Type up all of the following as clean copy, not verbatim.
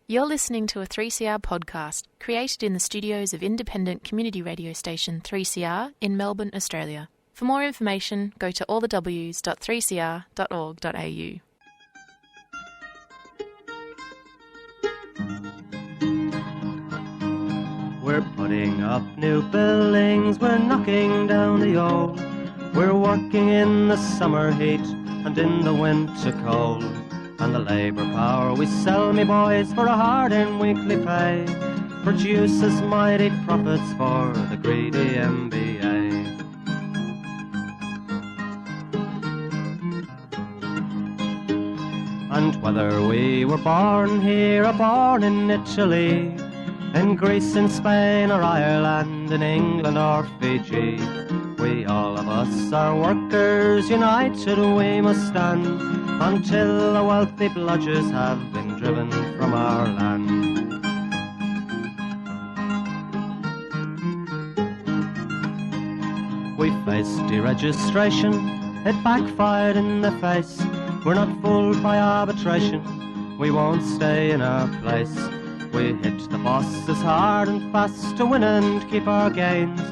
You're listening to a 3CR podcast created in the studios of independent community radio station 3CR in Melbourne, Australia. For more information, go to allthews.3cr.org.au. We're putting up new buildings, we're knocking down the old. We're working in the summer heat and in the winter cold. And the labour power we sell, me boys, for a hard-earned weekly pay produces mighty profits for the greedy MBA. And whether we were born here or born in Italy, in Greece, in Spain or Ireland, in England or Fiji, we all of us are workers, united we must stand, until the wealthy bludgers have been driven from our land. We faced deregistration, it backfired in the face. We're not fooled by arbitration, we won't stay in our place. We hit the bosses hard and fast to win and keep our gains,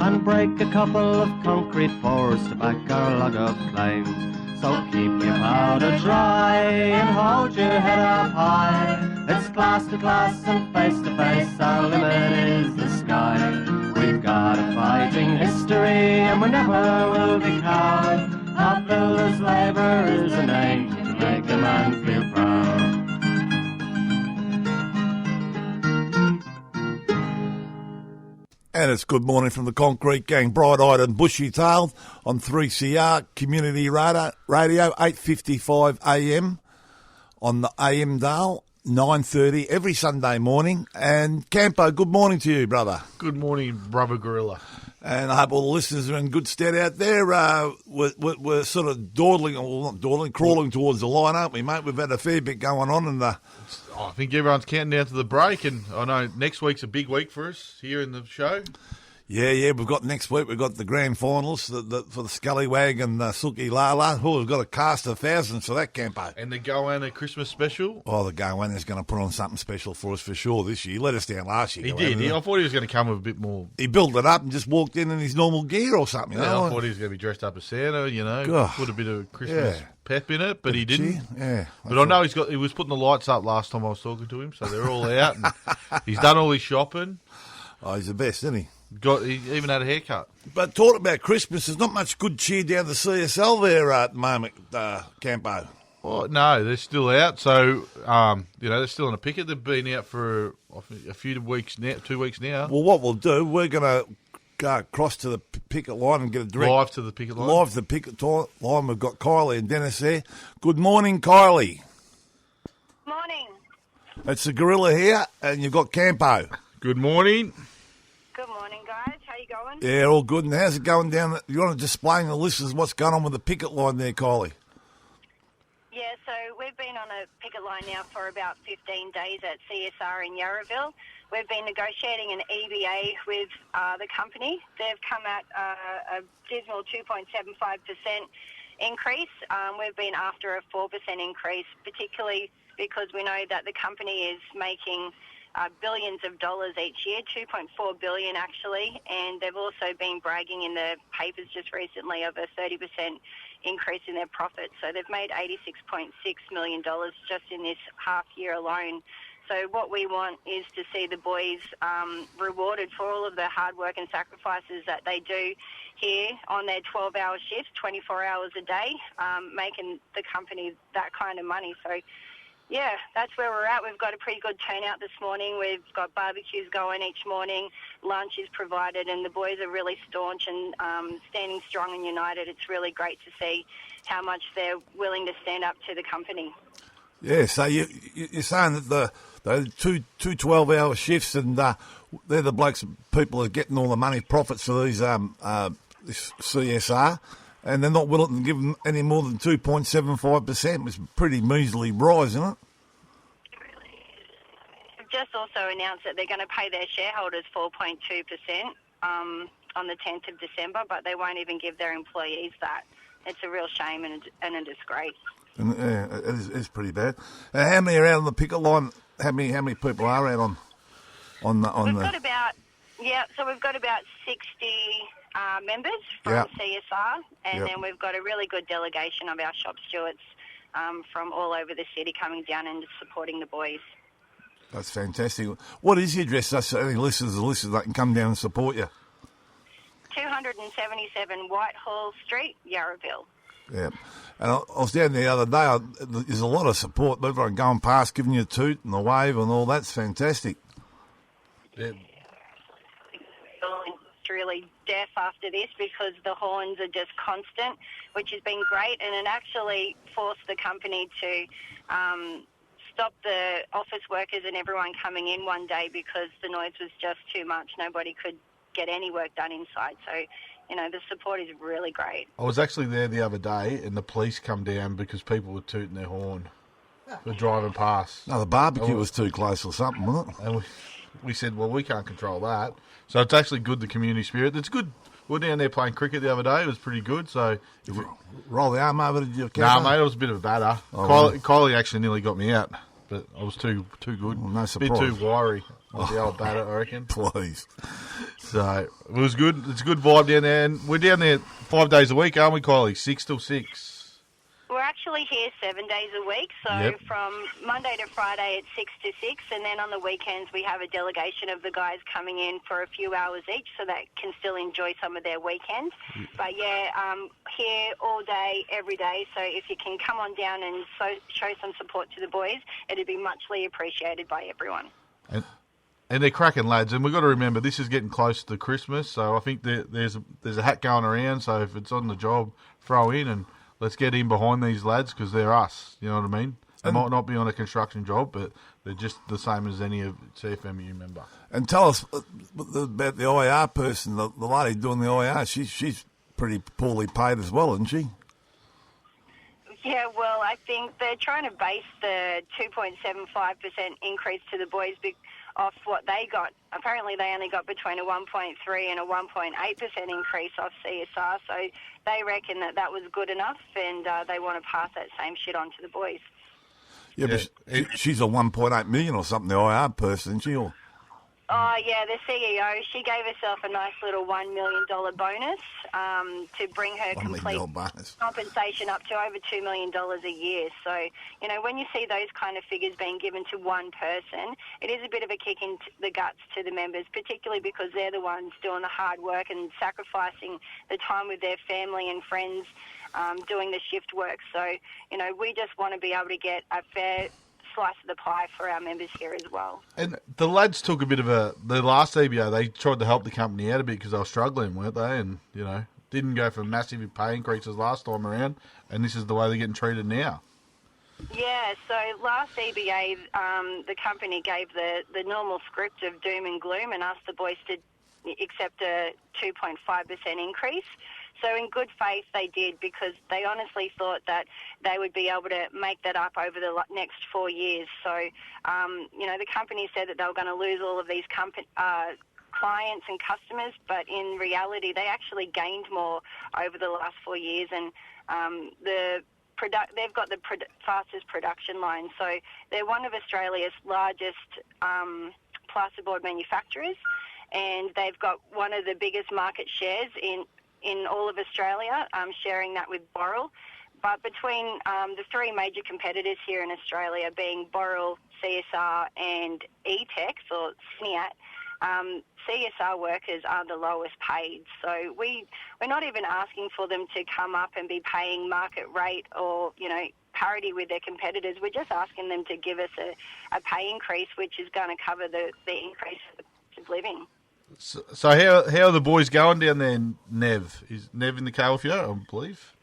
and break a couple of concrete pours to back our log of claims. So keep your powder dry and hold your head up high. It's class to class and face to face, our limit is the sky. We've got a fighting history and we never will be cowed. Our builders' labour is a name to make a man feel proud. And it's good morning from the Concrete Gang, bright-eyed and bushy-tailed on 3CR Community Radio, 8:55 AM on the AM dial, 9:30 every Sunday morning. And Campo, good morning to you, brother. Good morning, brother Gorilla. And I hope all the listeners are in good stead out there. We're sort of crawling towards the line, aren't we, mate? We've had a fair bit going on in the... I think everyone's counting down to the break, and I know next week's a big week for us here in the show. Yeah, we've got next week, we've got the grand finals for the Scallywag and the Sooky Lala. Oh, we've got a cast of thousands for that, Campo. And the Goanna Christmas special. Oh, the Goanna's going to put on something special for us for sure this year. He let us down last year. He did. I thought he was going to come with a bit more... He built it up and just walked in his normal gear or something. Yeah, I thought he was going to be dressed up as Santa, put a bit of Christmas pep in it, but he didn't. Yeah. But I know he was putting the lights up last time I was talking to him, so they're all out. And he's done all his shopping. Oh, he's the best, isn't he? He even had a haircut. But talking about Christmas, there's not much good cheer down the CSL there at the moment, Campo. Oh, no, they're still out. So, they're still on a picket. They've been out for a few weeks now, 2 weeks now. Well, what we'll do, we're going to go across to the picket line and get a direct... Live to the picket line? Live to the picket line. We've got Kylie and Dennis there. Good morning, Kylie. Morning. It's the Gorilla here, and you've got Campo. Good morning. Good morning, guys. How you going? Yeah, all good. And how's it going down? You want to explain to the listeners what's going on with the picket line there, Kylie? Yeah, so we've been on a picket line now for about 15 days at CSR in Yarraville. We've been negotiating an EBA with the company. They've come at a dismal 2.75% increase. We've been after a 4% increase, particularly because we know that the company is making billions of dollars each year, 2.4 billion actually, and they've also been bragging in the papers just recently of a 30% increase in their profits. So they've made $86.6 million just in this half year alone. So what we want is to see the boys rewarded for all of the hard work and sacrifices that they do here on their 12-hour shifts, 24 hours a day, making the company that kind of money. So yeah, that's where we're at. We've got a pretty good turnout this morning. We've got barbecues going each morning. Lunch is provided, and the boys are really staunch and standing strong and united. It's really great to see how much they're willing to stand up to the company. Yeah, so you're saying that the two 12-hour shifts, and they're the blokes, people are getting all the money profits for these this CSR, and they're not willing to give them any more than 2.75%. It's a pretty measly rise, isn't it? It really is. They've just also announced that they're going to pay their shareholders 4.2% on the 10th of December, but they won't even give their employees that. It's a real shame and a disgrace. And, yeah, it's pretty bad. How many are out on the picket line how many people are out on the? So we've got about 60 members from CSR, and then we've got a really good delegation of our shop stewards from all over the city coming down and supporting the boys. That's fantastic. What is your address? So any listeners that can come down and support you. 277 Whitehall St, Yarraville. Yeah. And I was down there the other day. There's a lot of support. Everyone going past, giving you a toot and a wave and all. That's fantastic. Yeah. It's really deaf after this because the horns are just constant, which has been great, and it actually forced the company to stop the office workers and everyone coming in one day because the noise was just too much. Nobody could get any work done inside. So, the support is really great. I was actually there the other day, and the police come down because people were tooting their horn. Were driving past. No, the barbecue was too close or something, wasn't it? And we said, well, we can't control that. So it's actually good, the community spirit. It's good. We were down there playing cricket the other day. It was pretty good. So roll the arm over to your Nah, mate, it was a bit of a batter. Kylie actually nearly got me out, but I was too good. Well, no surprise. A bit too wiry with the old batter, I reckon. Please. So it was good. It's a good vibe down there. And we're down there 5 days a week, aren't we, Kylie? 6 till 6. We're actually here 7 days a week, so from Monday to Friday it's 6 to 6, and then on the weekends we have a delegation of the guys coming in for a few hours each so they can still enjoy some of their weekends. But here all day, every day, so if you can come on down and show some support to the boys, it'd be muchly appreciated by everyone. And they're cracking lads, and we've got to remember this is getting close to Christmas, so I think there's a hat going around, so if it's on the job, throw in and let's get in behind these lads because they're us, you know what I mean? They might not be on a construction job, but they're just the same as any CFMEU member. And tell us about the IR person, the lady doing the IR. She's pretty poorly paid as well, isn't she? Yeah, well, I think they're trying to base the 2.75% increase to the boys off what they got. Apparently they only got between a 1.3 and a 1.8% increase off CSR, so they reckon that was good enough, and they want to pass that same shit on to the boys. Yeah, but she's a 1.8 million or something, the IR person, isn't she? Or? Oh, yeah, the CEO, she gave herself a nice little $1 million bonus to bring her complete compensation up to over $2 million a year. So, when you see those kind of figures being given to one person, it is a bit of a kick in the guts to the members, particularly because they're the ones doing the hard work and sacrificing the time with their family and friends doing the shift work. So, we just want to be able to get a fair slice of the pie for our members here as well. And the lads took a bit of the last EBO, they tried to help the company out a bit because they were struggling, weren't they? And, didn't go for massive pay increases last time around, and this is the way they're getting treated now. Yeah, so last EBA, the company gave the normal script of doom and gloom and asked the boys to accept a 2.5% increase. So in good faith they did, because they honestly thought that they would be able to make that up over the next 4 years. So, the company said that they were going to lose all of these clients and customers, but in reality they actually gained more over the last 4 years, and they've got the fastest production line. So they're one of Australia's largest plasterboard manufacturers, and they've got one of the biggest market shares in all of Australia, sharing that with Boral. But between the three major competitors here in Australia, being Boral, CSR and ETEX or SNIAT, CSR workers are the lowest paid. So we're not even asking for them to come up and be paying market rate or, parity with their competitors. We're just asking them to give us a pay increase, which is going to cover the increase of the cost of living. So how are the boys going down there, Nev? Is Nev in the car with you, I believe?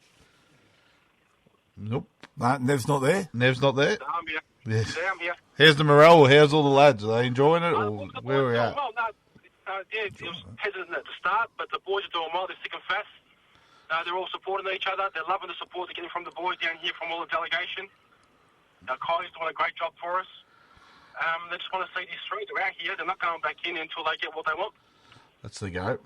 Nope. No, Nev's not there? Nev's not there? No, I'm here. Yes. Yeah, I'm here. How's the morale? How's all the lads? Are they enjoying it, or where are we at? Well, it was hesitant at the start, but the boys are doing well. They're thick and fast. They're all supporting each other. They're loving the support they're getting from the boys down here, from all the delegation. Kylie's doing a great job for us. They just want to see this through. They're out here. They're not going back in until they get what they want. That's the go.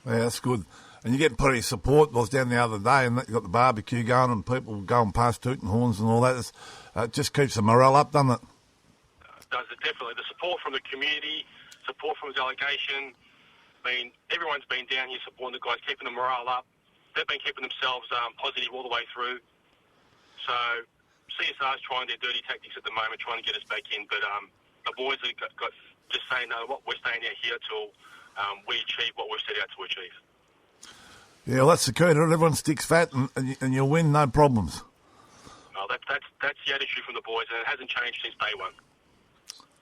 Yeah, that's good. And you're getting plenty of support. I was down the other day and you got the barbecue going and people going past tooting horns and all that. It just keeps the morale up, doesn't it? definitely the support from the community, support from the delegation. I mean, everyone's been down here supporting the guys, keeping the morale up. They've been keeping themselves positive all the way through. So CSR's trying their dirty tactics at the moment, trying to get us back in. But the boys have got just saying, no, what we're staying out here till we achieve what we've set out to achieve. Yeah, well, that's the key. Everyone sticks fat and you'll win, no problems. No, that's the attitude from the boys, and it hasn't changed since day one.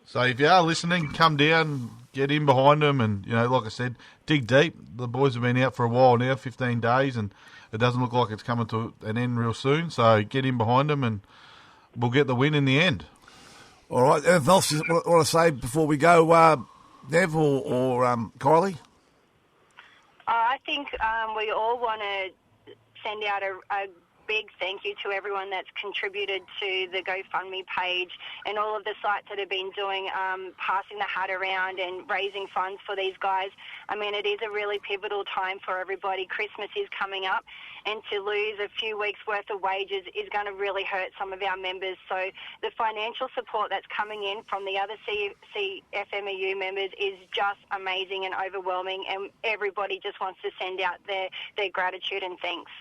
So if you are listening, come down, get in behind them, and, like I said, dig deep. The boys have been out for a while now, 15 days, and it doesn't look like it's coming to an end real soon. So get in behind them, and we'll get the win in the end. All right. Anything else you want to say before we go, Nev or Kylie? I think we all want to send out a big thank you to everyone that's contributed to the GoFundMe page and all of the sites that have been doing, passing the hat around and raising funds for these guys. I mean, it is a really pivotal time for everybody. Christmas is coming up, and to lose a few weeks' worth of wages is going to really hurt some of our members. So the financial support that's coming in from the other CFMEU members is just amazing and overwhelming, and everybody just wants to send out their gratitude and thanks.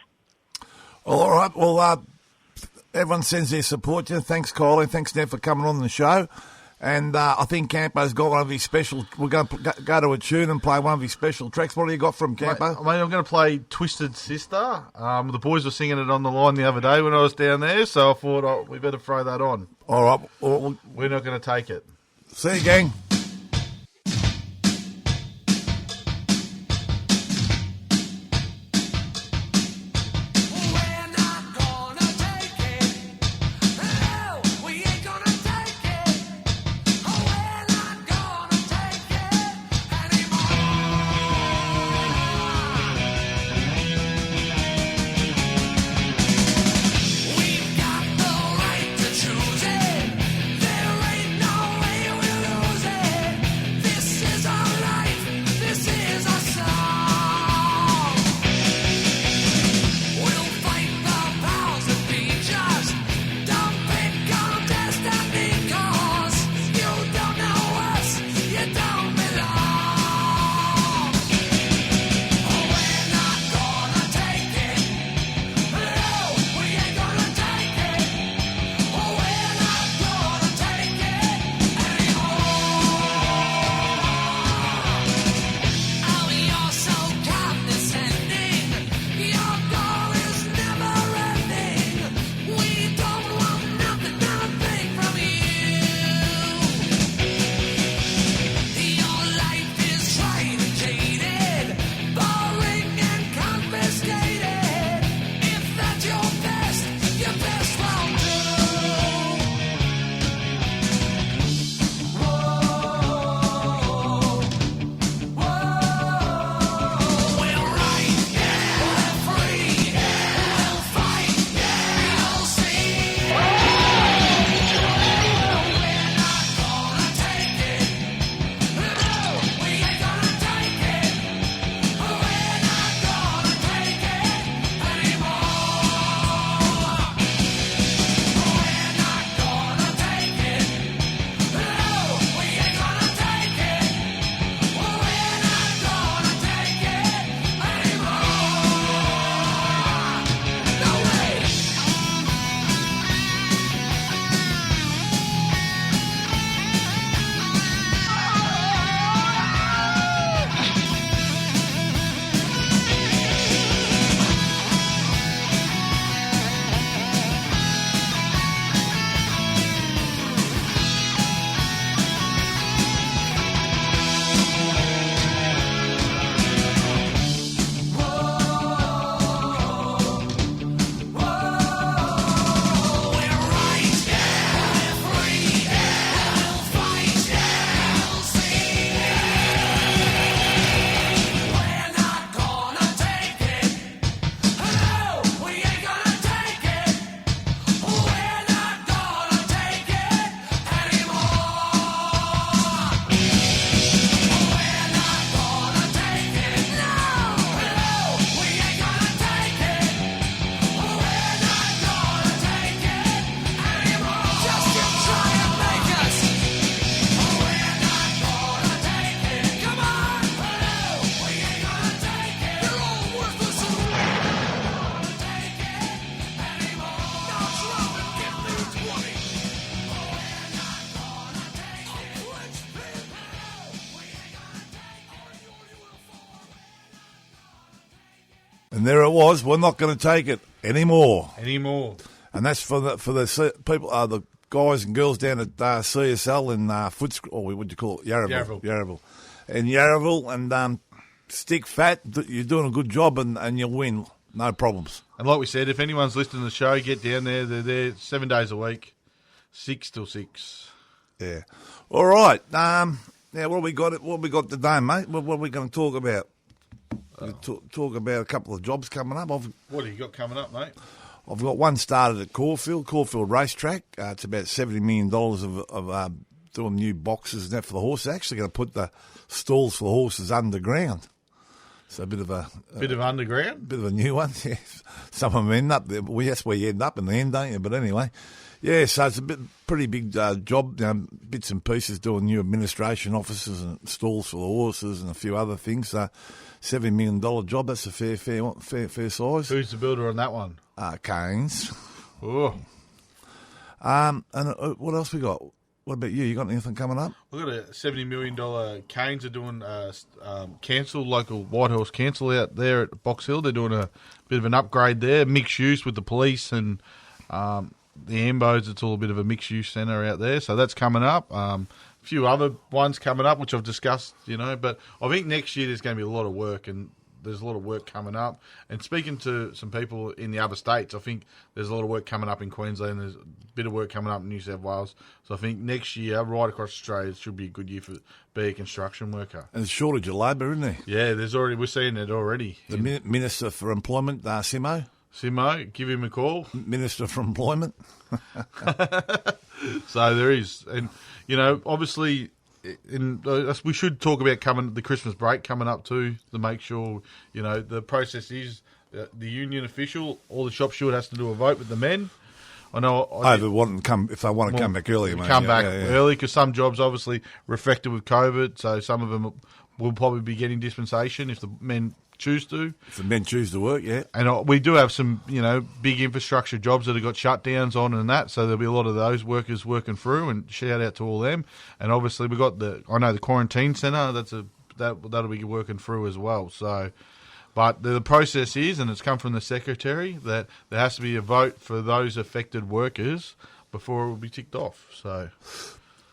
All right. Well, everyone sends their support. Thanks, Kylie. Thanks, Nev, for coming on the show. And I think Campo's got one of his special... We're going to go to a tune and play one of his special tracks. What do you got from Campo? Mate, I'm going to play Twisted Sister. The boys were singing it on the line the other day when I was down there, so I thought we better throw that on. All right. Well, we're not going to take it. See you, gang. There ain't no way we'll lose it. And there it was. We're not going to take it anymore. And that's for the people, the guys and girls down at CSL in what do you call it? Yarraville. In Yarraville, and stick fat. You're doing a good job, and you'll win. No problems. And like we said, if anyone's listening to the show, get down there. They're there 7 days a week, 6 till 6. Yeah. All right. Now, what we got today, mate? What are we going to talk about? Talk about a couple of jobs coming up. What have you got coming up, mate? I've got one started at Caulfield Racetrack. It's about $70 million of doing new boxes and that for the horses. Actually going to put the stalls for the horses underground. So a bit of underground? Bit of a new one, yeah. Some of them end up there. Well, that's where you end up in the end, don't you? But anyway, yeah, so it's pretty big job, bits and pieces, doing new administration offices and stalls for the horses and a few other things. $7 million job, that's a fair size. Who's the builder on that one? Canes. Oh. And what else we got? What about you? You got anything coming up? We've got a $70 million Canes are doing local Whitehall Council out there at Box Hill. They're doing a bit of an upgrade there, mixed use with the police and the Ambos. It's all a bit of a mixed use centre out there. So that's coming up. A few other ones coming up, which I've discussed, but I think next year there's going to be a lot of work, and there's a lot of work coming up. And speaking to some people in the other states, I think there's a lot of work coming up in Queensland. There's a bit of work coming up in New South Wales. So I think next year, right across Australia, it should be a good year for be a construction worker. And there's a shortage of labour, isn't there? Yeah, we're seeing it already. The Minister for Employment, Simo, give him a call. Minister for Employment. So there is. And, obviously, we should talk about the Christmas break coming up too, to make sure, the process is the union official, all the shop steward has to do a vote with the men. I know if they want to come back early, mate. Come back early, because some jobs obviously were affected with COVID, so some of them will probably be getting dispensation if the men choose to. If the men choose to work, yeah. And we do have some, big infrastructure jobs that have got shutdowns on and that, so there'll be a lot of those workers working through, and shout out to all them. And obviously we've got the quarantine centre, that'll be working through as well. So, but the process is, and it's come from the Secretary, that there has to be a vote for those affected workers before it will be ticked off. So,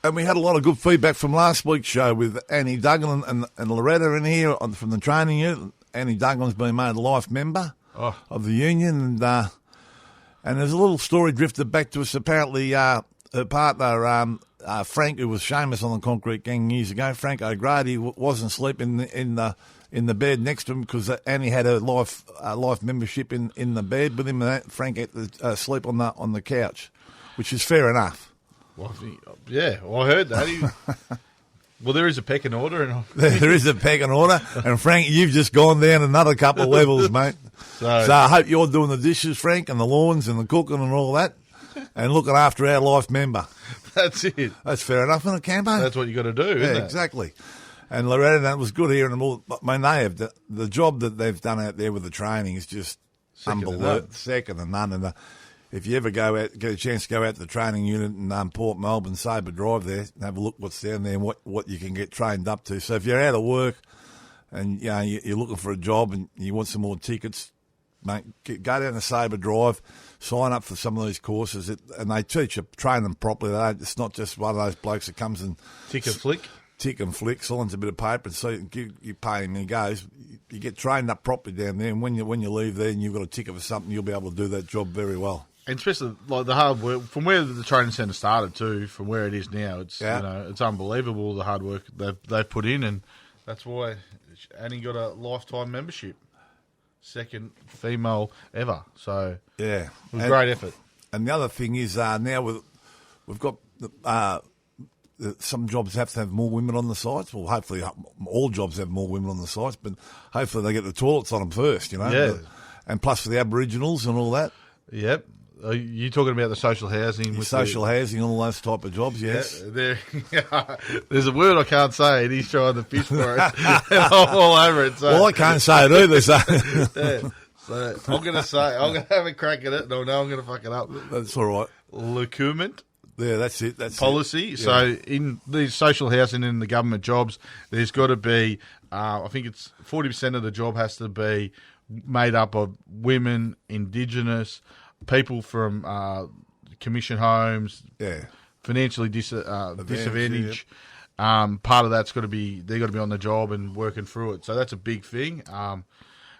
and we had a lot of good feedback from last week's show with Annie Duggan and Loretta in here from the training unit. Annie Duggan's been made a life member of the union, and there's a little story drifted back to us. Apparently, her partner Frank, who was Seamus on the Concrete Gang years ago, Frank O'Grady, wasn't sleeping in the bed next to him because Annie had her life membership in the bed with him, and Frank had to sleep on the couch, which is fair enough. Well, I heard that. Well, there is a pecking order. There is a pecking order. And, Frank, you've just gone down another couple of levels, mate. So I hope you're doing the dishes, Frank, and the lawns and the cooking and all that, and looking after our life member. That's it. That's fair enough in a campaign. That's what you got to do, isn't it? Exactly. And Loretta, that was good hearing them all. I mean, they have the job that they've done out there with the training is just unbelievable. Second to none. And if you ever get a chance to go out to the training unit in Port Melbourne, Sabre Drive there, and have a look what's down there and what you can get trained up to. So if you're out of work and you're looking for a job and you want some more tickets, mate, go down to Sabre Drive, sign up for some of these courses, and they train them properly. It's not just one of those blokes that comes and tick and flick, signs a bit of paper, and so you pay him and he goes. You get trained up properly down there, and when you leave there and you've got a ticket for something, you'll be able to do that job very well. And especially like the hard work from where the training centre started to, from where it is now, it's it's unbelievable the hard work they've put in, and that's why Annie got a lifetime membership, second female ever. So yeah, it was a great effort. And the other thing is now we've got some jobs have to have more women on the sites. Well, hopefully all jobs have more women on the sites, but hopefully they get the toilets on them first, Yeah. And plus for the Aboriginals and all that. Yep. Are you talking about the social housing? Housing, all those type of jobs, yes. Yeah, there's a word I can't say, and he's trying to fish for it. I'm all over it. So. Well, I can't say it either, so... Yeah. So I'm going to have a crack at it. No, I'm going to fuck it up. That's all right. Recruitment. Yeah, that's it. That's policy. It. So in these social housing and the government jobs, there's got to be, I think it's 40% of the job has to be made up of women, Indigenous, people from commission homes, financially disadvantaged. Part of that's got to be on the job and working through it. So that's a big thing.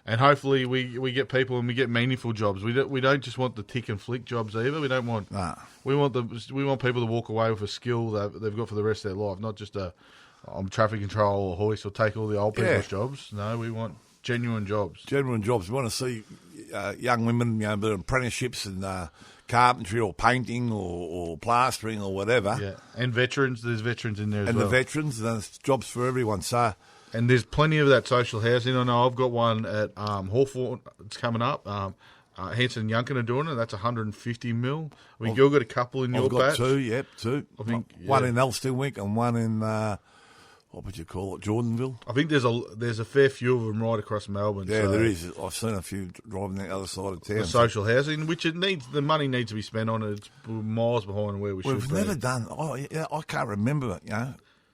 And hopefully we get people and we get meaningful jobs. We don't just want the tick and flick jobs either. We don't want. We want people to walk away with a skill that they've got for the rest of their life, not just traffic control or hoist or take all the old people's jobs. No, we want genuine jobs. Genuine jobs. We want to see young women, doing apprenticeships and carpentry or painting or plastering or whatever. Yeah, and veterans. There's veterans in there as well. And the veterans, there's jobs for everyone. So. And there's plenty of that social housing. I know I've got one at Hawthorne. It's coming up. Hanson and Yunkin are doing it. That's 150 mil. I mean, you've got a couple in your batch. I've got two. I think one in Elstonwick and one in what would you call it, Jordanville. I think there's a fair few of them right across Melbourne. Yeah, there is. I've seen a few driving the other side of town. The social housing, which the money needs to be spent on it. It's miles behind where we should be. We've never done. I can't remember.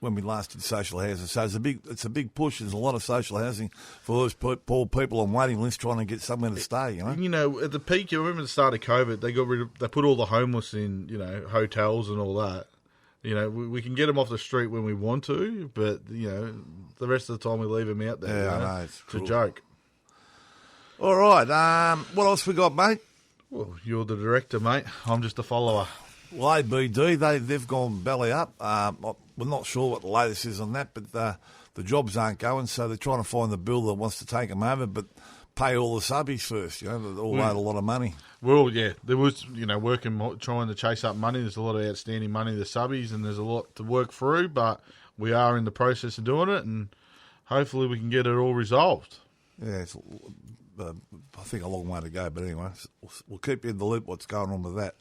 When we last did social housing. So it's a big push. There's a lot of social housing for those poor people on waiting lists trying to get somewhere to stay, at the peak, you remember the start of COVID, they put all the homeless in, hotels and all that. We can get them off the street when we want to, but, the rest of the time we leave them out there. Yeah, I know. It's a joke. All right. What else we got, mate? Well, you're the director, mate. I'm just a follower. Well, ABD, they've gone belly up. We're not sure what the latest is on that, but the jobs aren't going, so they're trying to find the builder that wants to take them over, but pay all the subbies first. They all owed a lot of money. Well, yeah, there was, working, trying to chase up money. There's a lot of outstanding money, the subbies, and there's a lot to work through, but we are in the process of doing it, and hopefully we can get it all resolved. Yeah, it's, I think a long way to go, but anyway, we'll keep you in the loop what's going on with that.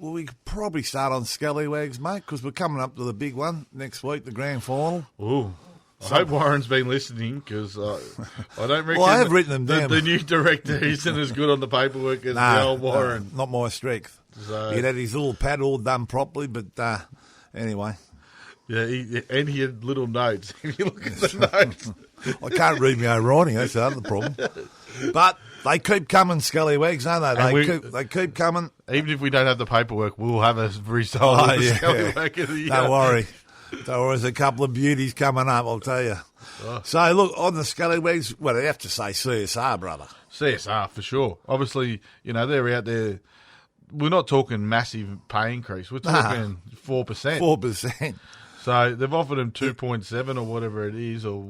Well, we could probably start on Scallywags, mate, because we're coming up to the big one next week, the grand final. Ooh. I hope Warren's been listening, because I don't reckon I have written them down. The new director isn't as good on the paperwork as the old Warren. Not my strength. So, he'd had his little pad all done properly, but anyway. Yeah, he had little notes. If you look at the notes. I can't read my own writing, that's the other problem. But they keep coming, Scallywags, don't they? They keep coming. Even if we don't have the paperwork, we'll have a result of the Scallywag of the year. Don't worry. There's a couple of beauties coming up, I'll tell you. Oh. So, look, on the Scallywags, well, I have to say CSR, brother. CSR, for sure. Obviously, they're out there. We're not talking massive pay increase. We're talking 4%. 4%. So they've offered them 2.7 or whatever it is, or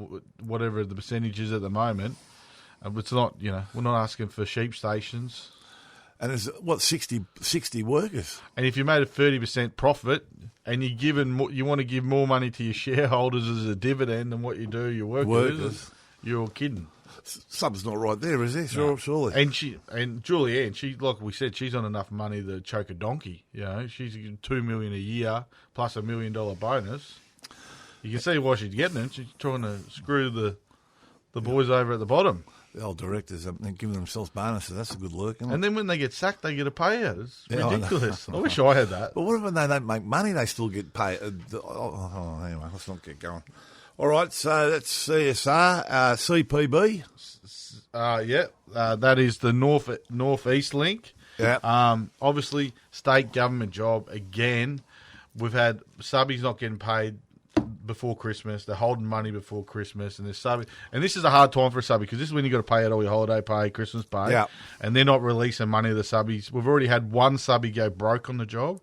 whatever the percentage is at the moment. It's not, we're not asking for sheep stations. And there's, 60 workers. And if you made a 30% profit and you want to give more money to your shareholders as a dividend than what you do your workers. You're kidding. Something's not right there, is there? No. Surely. And Julianne, like we said, she's on enough money to choke a donkey. She's getting $2 million a year plus $1 million bonus. You can see why she's getting it. She's trying to screw the boys over at the bottom. The old directors are giving themselves bonuses. That's a good look, isn't it? And then when they get sacked, they get a payout. It's ridiculous. I wish I had that. But what if they don't make money? They still get paid. Anyway, let's not get going. All right, so that's CSR, CPB. That is the Northeast Link. Yeah. Obviously, state government job again. We've had subbies not getting paid before Christmas. They're holding money before Christmas, and there's subby. And this is a hard time for a subby because this is when you got to pay out all your holiday pay, Christmas pay. Yeah. And they're not releasing money to the subbies. We've already had one subby go broke on the job.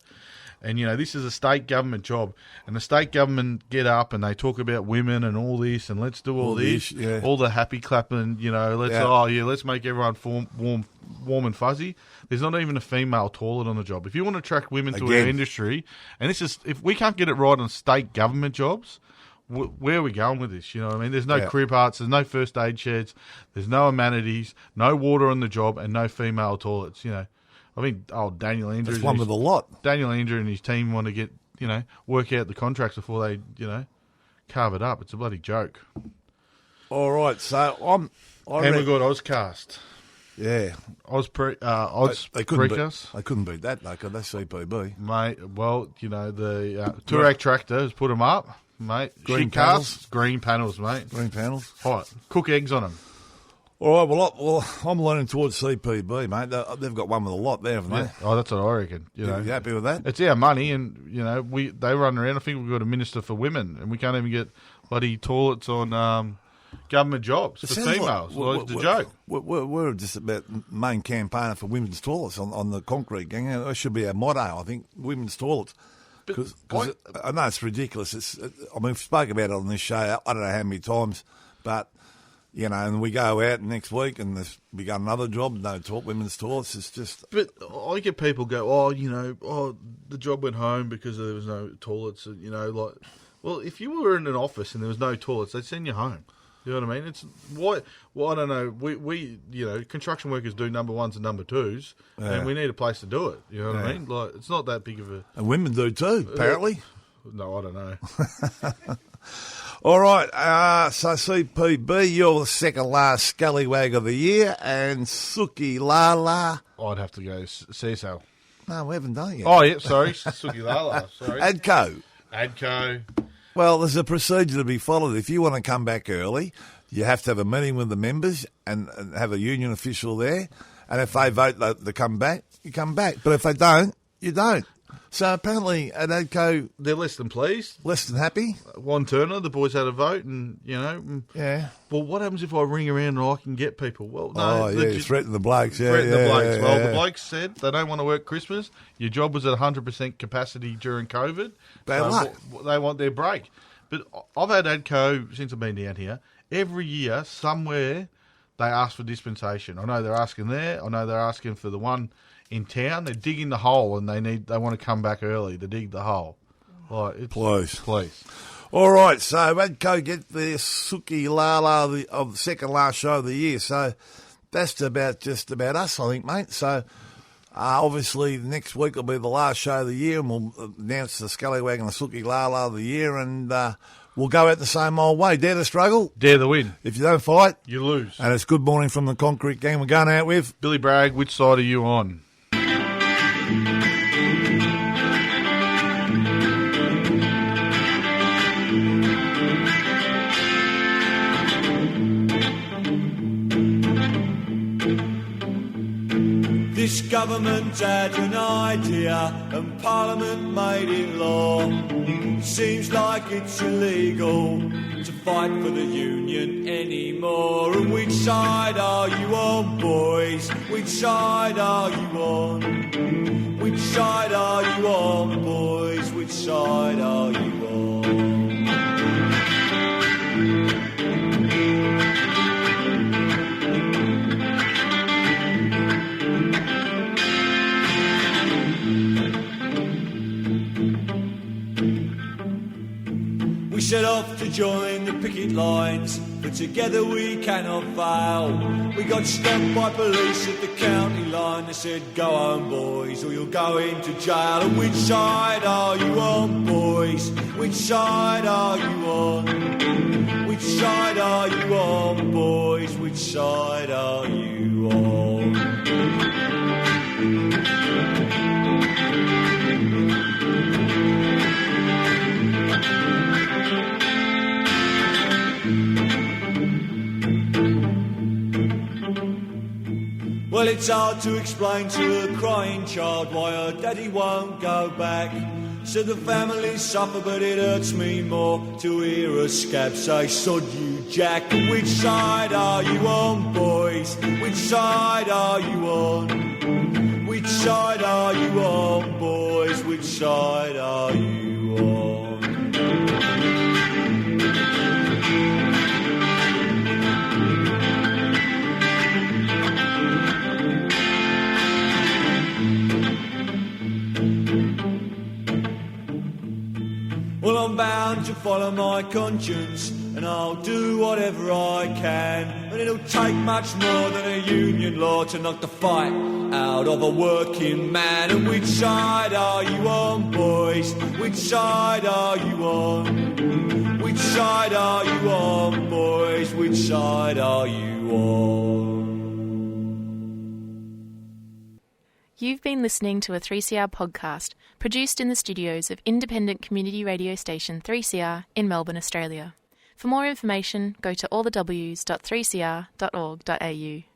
And, this is a state government job. And the state government get up and they talk about women and all this and let's do all this. Yeah. All the happy clapping, let's make everyone warm and fuzzy. There's not even a female toilet on the job. If you want to attract women to our industry, and this is, if we can't get it right on state government jobs, where are we going with this? You know what I mean? There's no crib huts, there's no first aid sheds, there's no amenities, no water on the job, and no female toilets, I think Daniel Andrews. That's one with a lot. Daniel Andrews and his team want to get, work out the contracts before they, carve it up. It's a bloody joke. All right, so we've got Ozcast. Yeah. They couldn't beat that, though, could they, CPB? Mate, well, the Toorak Tractor has put them up. mate. Green Shit casts, green panels, mate. Green panels. Hot. Cook eggs on them. All right, well, I'm leaning towards CPB, mate. They've got one with a lot there, haven't they? Yeah. Oh, that's what I reckon. You know, You happy with that? it's our money, and you know, they run around. I think we've got a minister for women, and we can't even get bloody toilets on government jobs for females. It's a joke. We're just about main campaigner for women's toilets on the concrete gang. That should be our motto, I think, women's toilets. Because I know it's ridiculous. We've spoken about it on this show. I don't know how many times, but. You know, and we go out next week and we got another job, women's toilets. It's just... But I get people go, the job went home because there was no toilets. You know, like, well, if you were in an office and there was no toilets, they'd send you home. You know what I mean? It's why? Well, I don't know. We construction workers do number ones and number twos, and we need a place to do it. You know what I mean? Like, it's not that big of a... And women do too, apparently. No, I don't know. All right, so CPB, you're the second last Scallywag of the year, and Sookie Lala. I'd have to go CSL. No, we haven't done it yet. Oh, yeah, sorry, Sookie Lala, sorry. ADCO. Well, there's a procedure to be followed. If you want to come back early, you have to have a meeting with the members and have a union official there, and if they vote to come back, you come back. But if they don't, you don't. So apparently at ADCO... They're less than pleased. Less than happy. One Turner, the boys had a vote and, you know... Yeah. Well, what happens if I ring around and I can get people? Well, no. Oh, yeah, you threaten the blokes. Yeah, threaten the blokes. Well, the blokes said they don't want to work Christmas. Your job was at 100% capacity during COVID. Bad luck. They want their break. But I've had ADCO since I've been down here. Every year, somewhere, they ask for dispensation. I know they're asking there. I know they're asking for the one... in town, they're digging the hole and they want to come back early to dig the hole. Like, please. All right, so ADCO get the Sookie Lala of the second last show of the year. So that's just about us, I think, mate. So obviously next week will be the last show of the year, and we'll announce the Scallywag and the Sookie Lala of the year, and we'll go out the same old way. Dare to struggle, dare to win. If you don't fight, you lose. And it's good morning from the concrete gang. We're going out with Billy Bragg. Which side are you on? This government had an idea and Parliament made it law. Seems like it's illegal to fight for the union anymore. And which side are you on, boys? Which side are you on? Which side are you on, boys? Which side are you on? We set off to join the picket lines, but together we cannot fail. We got stopped by police at the county line. They said, go home, boys, or you'll go into jail. And which side are you on, boys? Which side are you on? Which side are you on, boys? Which side are you on? Well, it's hard to explain to a crying child why her daddy won't go back. So the family suffer, but it hurts me more to hear a scab say, sod you, Jack. And which side are you on, boys? Which side are you on? Which side are you on, boys? Which side are you on? Well, I'm bound to follow my conscience, and I'll do whatever I can. And it'll take much more than a union law to knock the fight out of a working man. And which side are you on, boys? Which side are you on? Which side are you on, boys? Which side are you on? You've been listening to a 3CR podcast produced in the studios of independent community radio station 3CR in Melbourne, Australia. For more information, go to allthews.3cr.org.au.